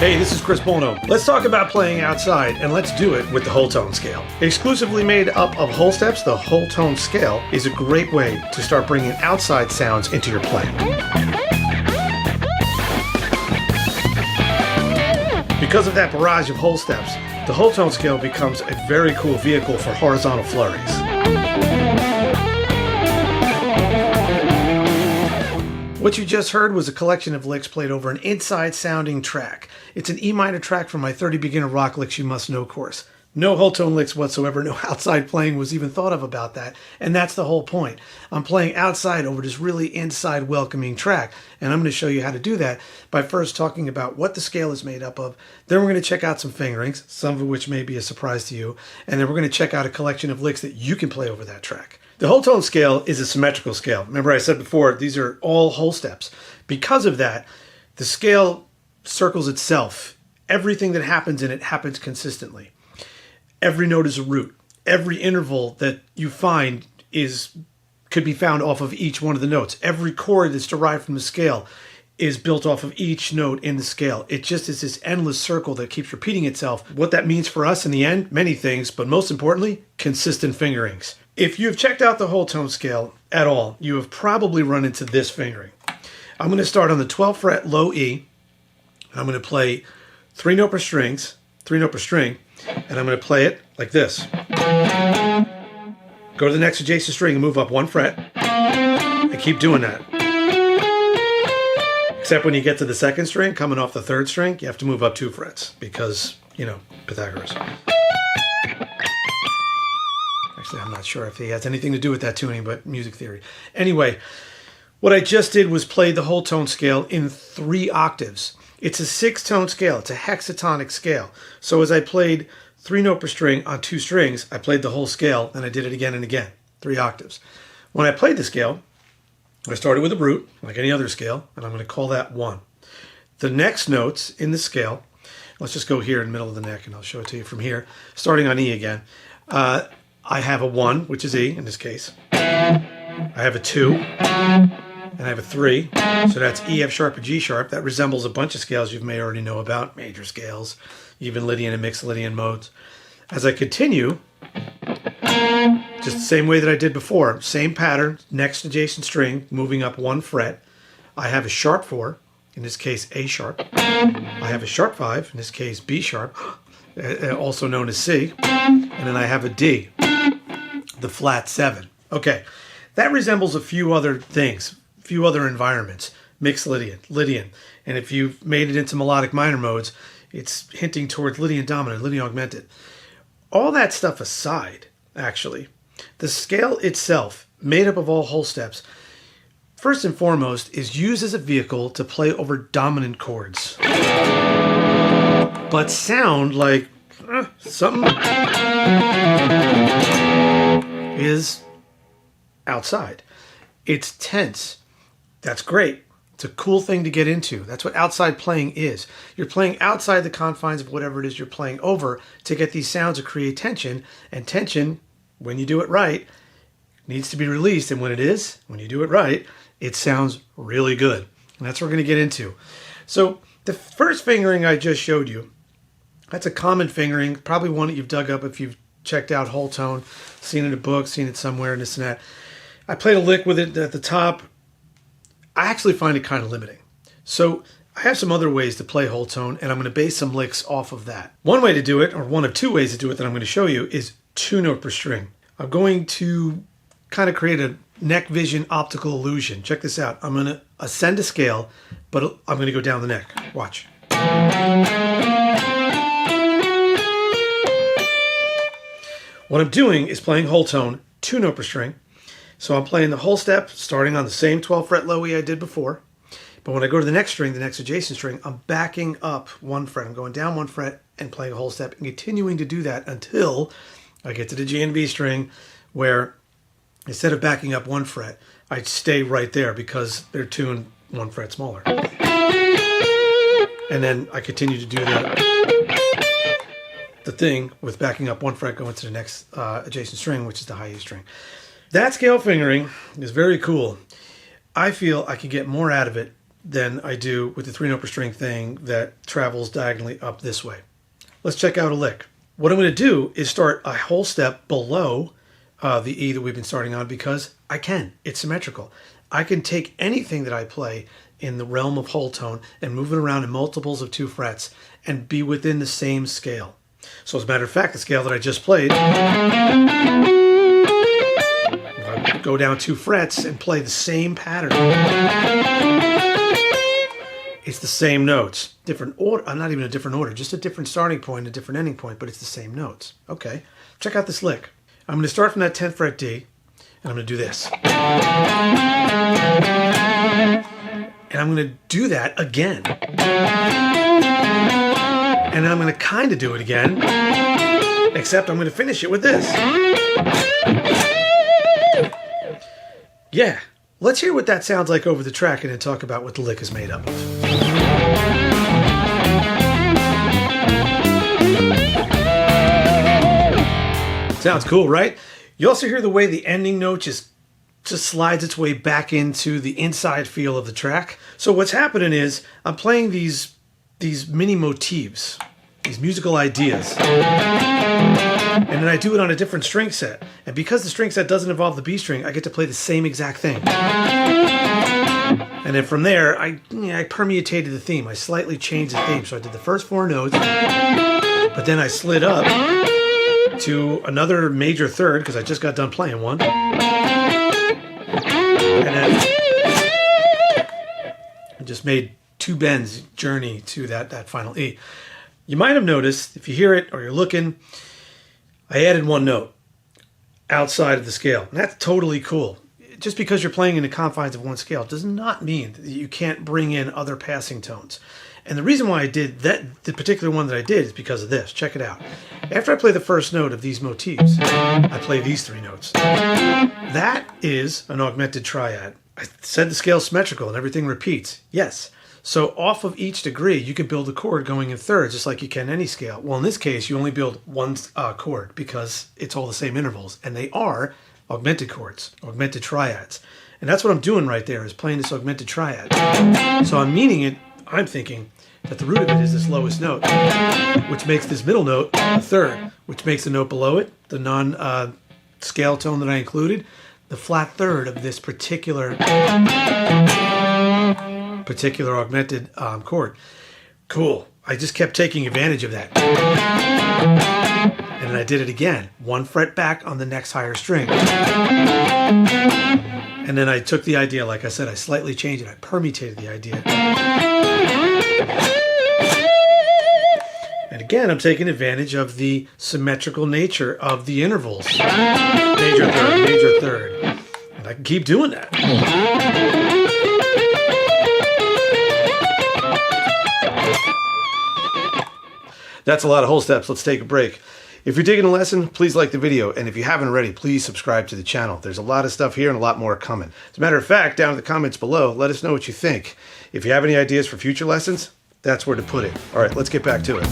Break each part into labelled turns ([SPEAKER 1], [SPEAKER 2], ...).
[SPEAKER 1] Hey, this is Chris Buono. Let's talk about playing outside, and let's do it with the whole tone scale. Exclusively made up of whole steps, the whole tone scale is a great way to start bringing outside sounds into your playing. Because of that barrage of whole steps, the whole tone scale becomes a very cool vehicle for horizontal flurries. What you just heard was a collection of licks played over an inside sounding track. It's an E minor track from my 30 Beginner Rock Licks You Must Know course. No whole tone licks whatsoever, no outside playing was even thought of about that, and that's the whole point. I'm playing outside over this really inside welcoming track, and I'm going to show you how to do that by first talking about what the scale is made up of. Then we're going to check out some fingerings, some of which may be a surprise to you, and then we're going to check out a collection of licks that you can play over that track. The whole tone scale is a symmetrical scale. Remember I said before, these are all whole steps. Because of that, the scale circles itself. Everything that happens in it happens consistently. Every note is a root. Every interval that you find could be found off of each one of the notes. Every chord that's derived from the scale is built off of each note in the scale. It just is this endless circle that keeps repeating itself. What that means for us in the end, many things, but most importantly, consistent fingerings. If you've checked out the whole tone scale at all, you have probably run into this fingering. I'm going to start on the 12th fret low E. I'm going to play 3 note per string, and I'm going to play it like this. Go to the next adjacent string and move up 1 fret, and keep doing that. Except when you get to the 2nd string, coming off the 3rd string, you have to move up 2 frets because, you know, Pythagoras. Actually, I'm not sure if he has anything to do with that tuning, but music theory. Anyway, what I just did was play the whole tone scale in 3 octaves. It's a 6-tone scale. It's a hexatonic scale. So as I played 3 note per string on 2 strings, I played the whole scale, and I did it again and again, 3 octaves. When I played the scale, I started with a root, like any other scale, and I'm going to call that 1. The next notes in the scale, let's just go here in the middle of the neck, and I'll show it to you from here, starting on E again. I have a 1, which is E in this case. I have a 2, and I have a 3. So that's E, F sharp, and G sharp. That resembles a bunch of scales you may already know about, major scales, even Lydian and mixed Lydian modes. As I continue, just the same way that I did before, same pattern, next adjacent string, moving up 1 fret. I have a sharp 4, in this case A sharp. I have a sharp 5, in this case B sharp, also known as C. And then I have a D, the flat 7. Okay, that resembles a few other things, a few other environments. Mixed Lydian. And if you've made it into melodic minor modes, it's hinting towards Lydian dominant, Lydian augmented. All that stuff aside, actually, the scale itself, made up of all whole steps, first and foremost, is used as a vehicle to play over dominant chords. But sound like something is outside. It's tense. That's great. It's a cool thing to get into. That's what outside playing is. You're playing outside the confines of whatever it is you're playing over to get these sounds to create tension. And tension, when you do it right, needs to be released. And when you do it right, it sounds really good. And that's what we're going to get into. So the first fingering I just showed you, that's a common fingering, probably one that you've dug up if you've checked out whole tone, seen it in a book, seen it somewhere, and this and that. I played a lick with it at the top. I actually find it kind of limiting. So I have some other ways to play whole tone, and I'm going to base some licks off of that. One way to do it, or one of 2 ways to do it that I'm going to show you, is 2 note per string. I'm going to kind of create a neck vision optical illusion. Check this out. I'm going to ascend a scale, but I'm going to go down the neck. Watch. What I'm doing is playing whole tone, 2 note per string. So I'm playing the whole step, starting on the same 12th fret low E I did before. But when I go to the next string, the next adjacent string, I'm backing up 1 fret. I'm going down 1 fret and playing a whole step and continuing to do that until I get to the G and B string, where instead of backing up 1 fret, I stay right there because they're tuned 1 fret smaller. And then I continue to do the thing with backing up 1 fret, going to the next adjacent string, which is the high E string. That scale fingering is very cool. I feel I could get more out of it than I do with the 3-note per string thing that travels diagonally up this way. Let's check out a lick. What I'm going to do is start a whole step below the E that we've been starting on because I can. It's symmetrical. I can take anything that I play in the realm of whole tone and move it around in multiples of 2 frets and be within the same scale. So as a matter of fact, the scale that I just played, I go down 2 frets and play the same pattern. It's the same notes, different order, not even a different order, just a different starting point, a different ending point, but it's the same notes. Okay, check out this lick. I'm going to start from that 10th fret D, and I'm going to do this. And I'm going to do that again. And I'm going to kind of do it again, except I'm going to finish it with this. Yeah, let's hear what that sounds like over the track and then talk about what the lick is made up of. Sounds cool, right? You also hear the way the ending note just slides its way back into the inside feel of the track. So what's happening is I'm playing these mini motifs, these musical ideas, and then I do it on a different string set. And because the string set doesn't involve the B string, I get to play the same exact thing. And then from there, I permutated the theme. I slightly changed the theme. So I did the first 4 notes, but then I slid up to another major third because I just got done playing one. And then I just made 2 bends journey to that final E. You might have noticed, if you hear it or you're looking, I added 1 note outside of the scale. And that's totally cool. Just because you're playing in the confines of 1 scale does not mean that you can't bring in other passing tones. And the reason why I did that, the particular one that I did, is because of this. Check it out. After I play the first note of these motifs, I play these 3 notes. That is an augmented triad. I said the scale's symmetrical and everything repeats. Yes. So off of each degree, you can build a chord going in thirds, just like you can any scale. Well, in this case, you only build 1 chord because it's all the same intervals. And they are augmented chords, augmented triads. And that's what I'm doing right there, is playing this augmented triad. So I'm thinking that the root of it is this lowest note, which makes this middle note a third, which makes the note below it, the non-scale tone that I included, the flat third of this particular augmented chord. Cool. I just kept taking advantage of that. And then I did it again. 1 fret back on the next higher string. And then I took the idea, like I said, I slightly changed it. I permutated the idea. And again, I'm taking advantage of the symmetrical nature of the intervals. Major third, major third. And I can keep doing that. That's a lot of whole steps. Let's take a break. If you're digging the lesson, please like the video. And if you haven't already, please subscribe to the channel. There's a lot of stuff here and a lot more coming. As a matter of fact, down in the comments below, let us know what you think. If you have any ideas for future lessons, that's where to put it. All right, let's get back to it.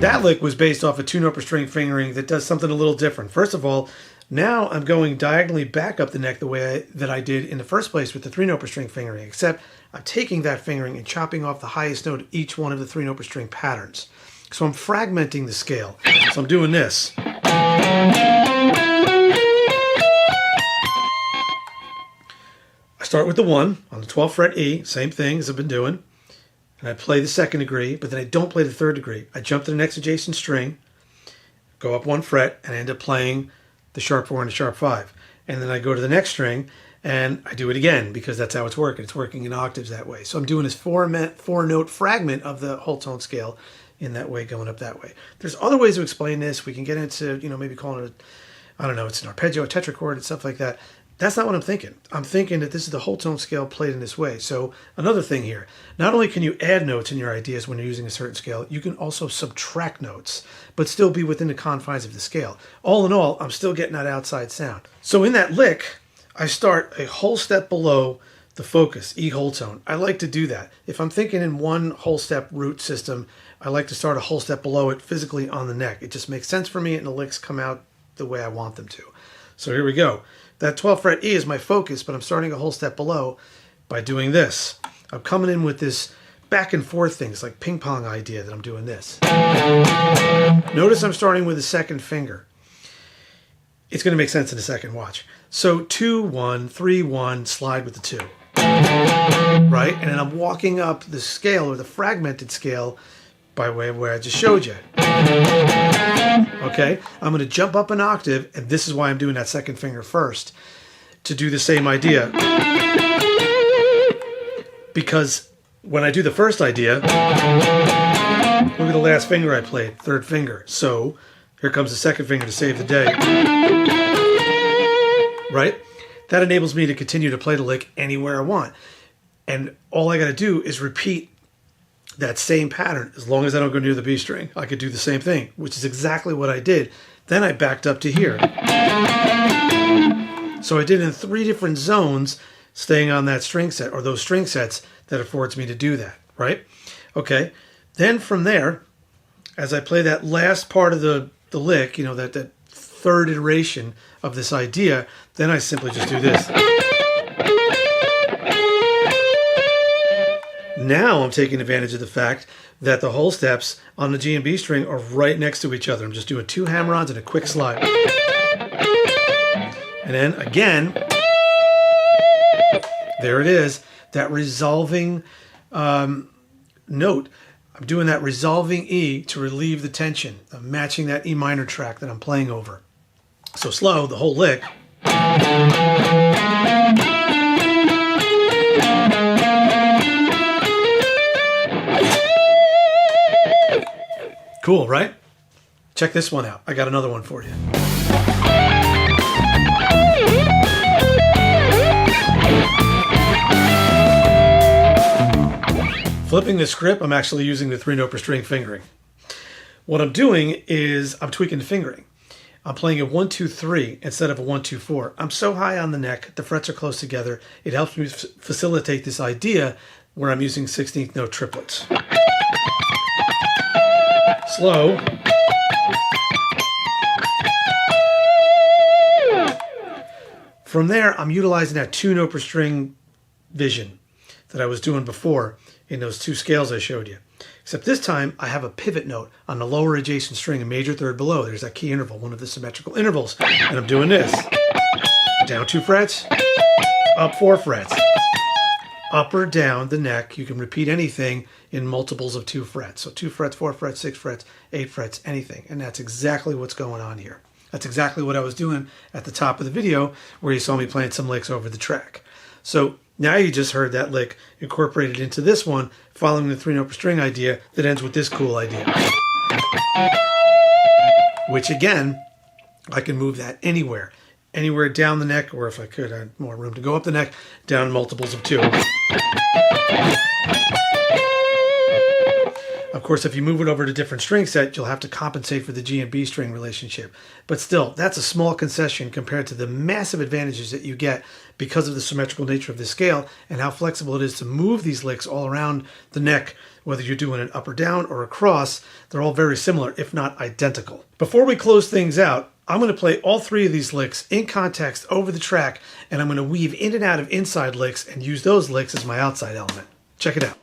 [SPEAKER 1] That lick was based off a 2-note per string fingering that does something a little different. First of all, now I'm going diagonally back up the neck the way that I did in the first place with the 3-note per string fingering, except I'm taking that fingering and chopping off the highest note of each one of the 3-note per string patterns. So I'm fragmenting the scale. So I'm doing this. I start with the 1 on the 12th fret E, same thing as I've been doing. And I play the 2nd degree, but then I don't play the 3rd degree. I jump to the next adjacent string, go up 1 fret, and I end up playing the sharp 4 and the sharp 5. And then I go to the next string, and I do it again, because that's how it's working. It's working in octaves that way. So I'm doing this 4-note fragment of the whole tone scale in that way, going up that way. There's other ways to explain this. We can get into, maybe calling it, it's an arpeggio, a tetrachord, and stuff like that. That's not what I'm thinking. I'm thinking that this is the whole tone scale played in this way. So another thing here, not only can you add notes in your ideas when you're using a certain scale, you can also subtract notes, but still be within the confines of the scale. All in all, I'm still getting that outside sound. So in that lick, I start a whole step below the focus, E whole tone. I like to do that. If I'm thinking in one whole step root system, I like to start a whole step below it physically on the neck. It just makes sense for me, and the licks come out the way I want them to. So here we go. That 12th fret E is my focus, but I'm starting a whole step below by doing this. I'm coming in with this back and forth things like ping pong idea that I'm doing this. Notice I'm starting with the second finger. It's going to make sense in a second, watch. So 2, 1, 3, 1, slide with the 2. Right? And then I'm walking up the scale or the fragmented scale by way of where I just showed you. Okay? I'm going to jump up an octave, and this is why I'm doing that second finger first, to do the same idea. Because when I do the first idea, look at the last finger I played, third finger. So here comes the second finger to save the day. Right? That enables me to continue to play the lick anywhere I want. And all I got to do is repeat that same pattern. As long as I don't go near the B string, I could do the same thing, which is exactly what I did. Then I backed up to here. So I did it in 3 different zones, staying on that string set, or those string sets that affords me to do that, right? Okay. Then from there, as I play that last part of the lick, you know, that third iteration of this idea, then I simply just do this. Now I'm taking advantage of the fact that the whole steps on the G and B string are right next to each other. I'm just doing 2 hammer-ons and a quick slide. And then again, there it is, that resolving note. I'm doing that resolving E to relieve the tension. I'm matching that E minor track that I'm playing over. So slow, the whole lick. Cool, right? Check this one out. I got another one for you. Flipping the script, I'm actually using the 3-note per string fingering. What I'm doing is I'm tweaking the fingering. I'm playing a 1, 2, 3 instead of a 1, 2, 4. I'm so high on the neck, the frets are close together. It helps me facilitate this idea where I'm using 16th note triplets. Slow. From there, I'm utilizing that 2-note per string vision that I was doing before in those 2 scales I showed you. Except this time, I have a pivot note on the lower adjacent string, a major third below. There's that key interval, one of the symmetrical intervals. And I'm doing this. Down 2 frets, up 4 frets. Up or down the neck, you can repeat anything in multiples of 2 frets. So 2 frets, 4 frets, 6 frets, 8 frets, anything. And that's exactly what's going on here. That's exactly what I was doing at the top of the video where you saw me playing some licks over the track. So now you just heard that lick incorporated into this one, following the 3-note per string idea that ends with this cool idea. Which again, I can move that anywhere. Anywhere down the neck, or if I could, I had more room to go up the neck, down multiples of 2. Of course, if you move it over to a different string set, you'll have to compensate for the G and B string relationship. But still, that's a small concession compared to the massive advantages that you get because of the symmetrical nature of this scale and how flexible it is to move these licks all around the neck, whether you're doing it up or down or across. They're all very similar, if not identical. Before we close things out, I'm going to play all 3 of these licks in context over the track, and I'm going to weave in and out of inside licks and use those licks as my outside element. Check it out.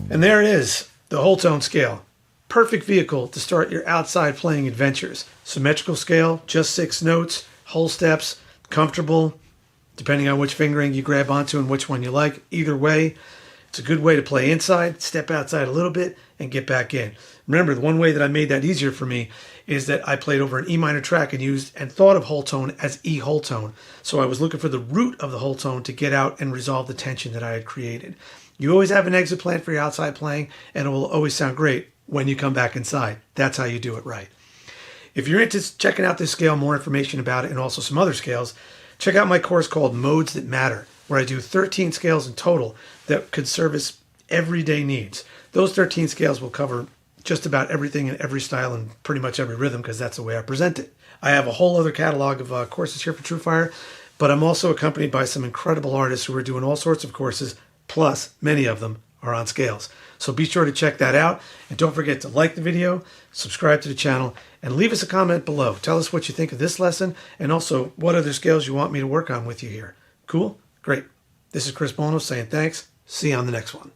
[SPEAKER 1] And there it is, the whole tone scale. Perfect vehicle to start your outside playing adventures. Symmetrical scale, just 6 notes, whole steps, comfortable, depending on which fingering you grab onto and which one you like. Either way, it's a good way to play inside, step outside a little bit, and get back in. Remember, the one way that I made that easier for me is that I played over an E minor track and used and thought of whole tone as E whole tone. So I was looking for the root of the whole tone to get out and resolve the tension that I had created. You always have an exit plan for your outside playing, and it will always sound great when you come back inside. That's how you do it right. If you're into checking out this scale, more information about it, and also some other scales, check out my course called Modes That Matter, where I do 13 scales in total that could service everyday needs. Those 13 scales will cover just about everything in every style and pretty much every rhythm, because that's the way I present it. I have a whole other catalog of courses here for TrueFire, but I'm also accompanied by some incredible artists who are doing all sorts of courses, plus many of them are on scales. So be sure to check that out, and don't forget to like the video, subscribe to the channel, and leave us a comment below. Tell us what you think of this lesson, and also what other scales you want me to work on with you here. Cool? Great. This is Chris Buono saying thanks. See you on the next one.